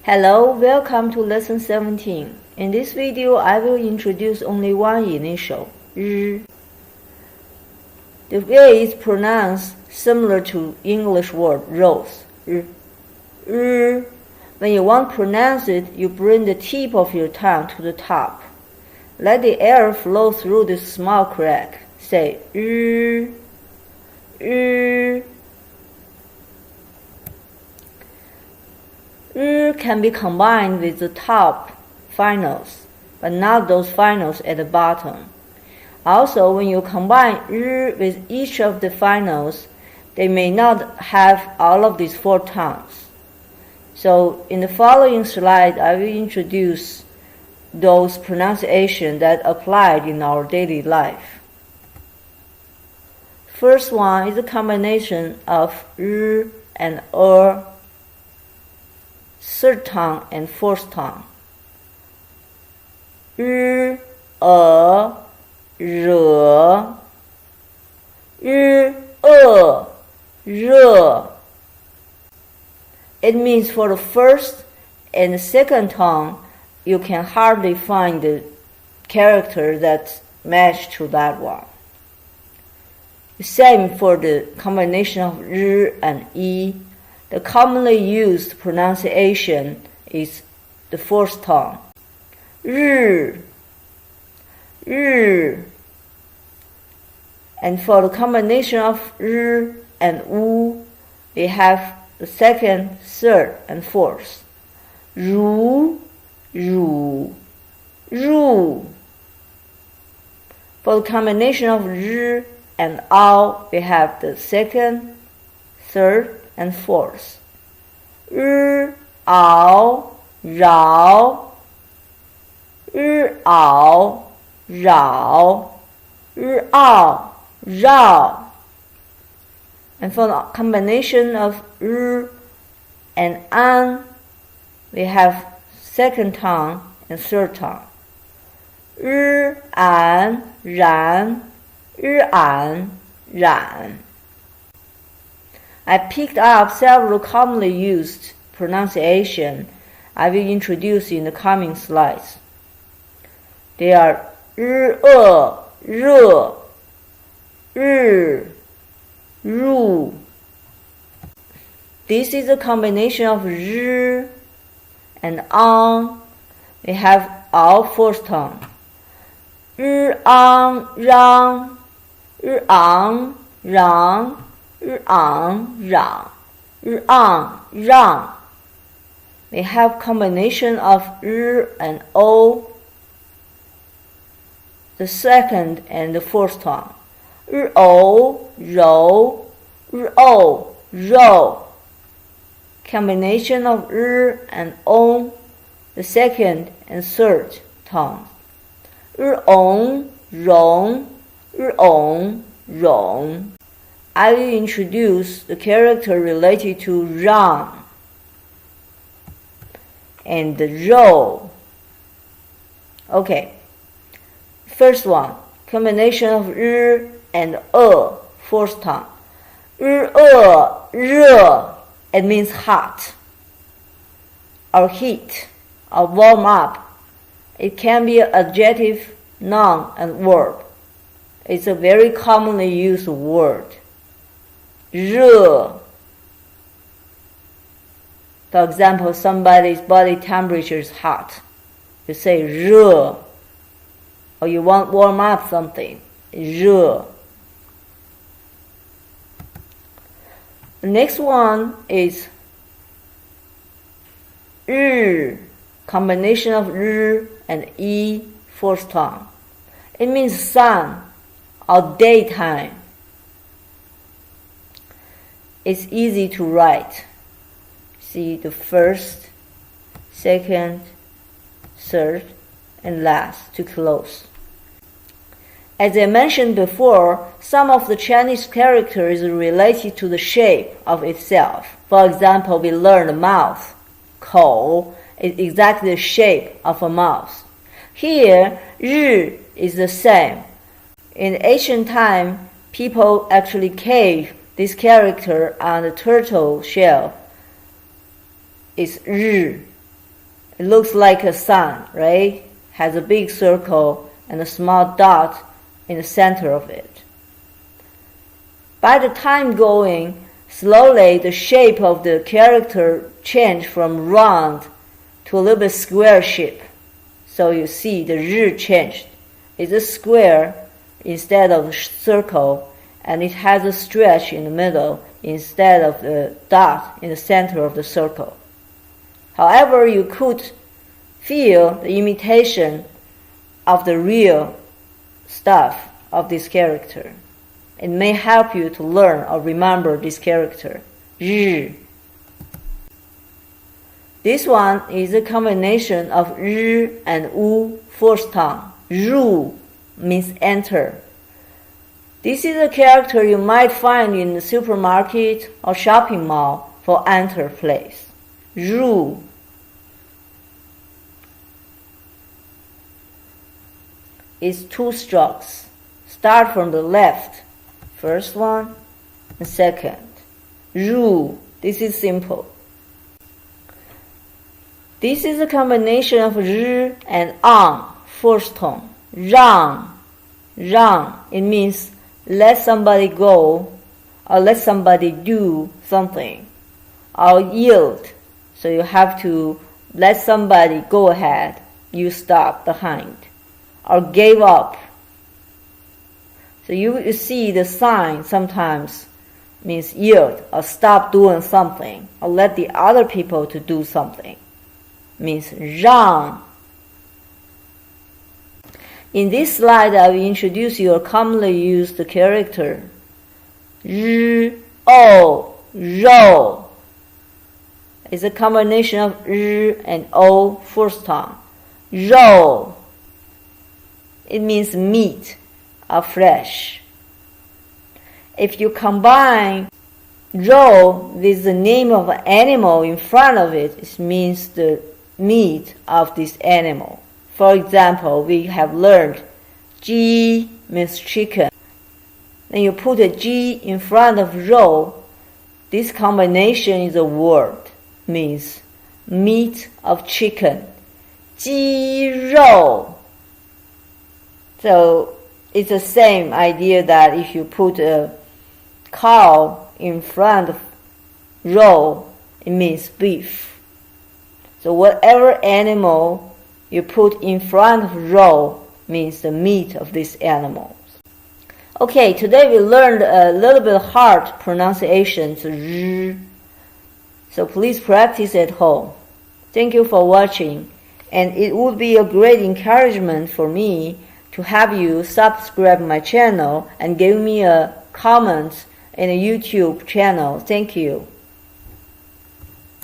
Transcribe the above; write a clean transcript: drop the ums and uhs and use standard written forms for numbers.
Hello, welcome to lesson 17. In this video, I will introduce only one initial, R. The way it's pronounced similar to English word rose, R. R. When you want to pronounce it, you bring the tip of your tongue to the top. Let the air flow through this small crack. Say R. R. R can be combined with the top finals, but not those finals at the bottom. Also, when you combine R with each of the finals, they may not have all of these four tones. So, in the following slide, I will introduce those pronunciations that applied in our daily life. First one is a combination of R and third tongue and fourth tongue. R, r, r, r. It means for the first and the second tongue, you can hardly find the character that match to that one. The same for the combination of R and E. The commonly used pronunciation is the fourth tongue. R, r. And for the combination of R and U, we have the second, third, and fourth. Ru, ru, ru. For the combination of R and Ao, we have the second, third, and fourth. Ao, rao, ao, rao, ao, rao. And for the combination of R and An, we have second tongue and third tongue. An, ran, an, ran. I picked up several commonly used pronunciations I will introduce in the coming slides. They are ru. This is a combination of R and Ang. We have our fourth tongue. Ang, rang, ang, rang, rang, rang. We have combination of R and O, the second and the fourth tongue. O, ro, o, ro. Combination of R and O, the second and third tongue. Rong, rong, rong. I will introduce the character related to rang and the ro. Okay, first one, combination of R and fourth tongue. It means hot, or heat, or warm up. It can be an adjective, noun, and verb. It's a very commonly used word. 热. For example, somebody's body temperature is hot. You say 热. Or you want to warm up something. 热. The next one is 日, combination of R and E, fourth tongue. It means sun or daytime. It's easy to write. See the first, second, third, and last to close. As I mentioned before, some of the Chinese characters are related to the shape of itself. For example, we learned mouth. 口 is exactly the shape of a mouth. Here, 日 is the same. In ancient time, people actually carved this character on the turtle shell. Is 日. It looks like a sun, right? Has a big circle and a small dot in the center of it. By the time going, slowly the shape of the character changed from round to a little bit square shape. So you see the R changed. It's a square instead of a circle, and it has a stretch in the middle instead of the dot in the center of the circle. However, you could feel the imitation of the real stuff of this character. It may help you to learn or remember this character. R. This one is a combination of R and U fourth tone. Ru means enter. This is a character you might find in the supermarket or shopping mall for enter place. Ru. Is 2 strokes. Start from the left. First one and second. Ru. This is simple. This is a combination of R and ang, fourth tone. Rang. Rang. It means let somebody go or let somebody do something. Or yield. So you have to let somebody go ahead. You stop behind. Or gave up. So you see the sign sometimes means yield or stop doing something or let the other people to do something. Means 让. In this slide, I will introduce you a commonly used character. 日, o, 肉. It's a combination of 日 and o first tone. 肉. It means meat or flesh. If you combine 肉 with the name of an animal in front of it, it means the meat of this animal. For example, we have learned 鸡 means chicken. Then you put a 鸡 in front of 肉. This combination is a word, means meat of chicken. 鸡肉. So it's the same idea that if you put a cow in front of 肉, it means beef. So whatever animal you put in front of 肉 means the meat of this animal. Okay, today we learned a little bit hard pronunciation to 日. So please practice at home. Thank you for watching, and it would be a great encouragement for me to have you subscribe my channel and give me a comment in a YouTube channel. Thank you.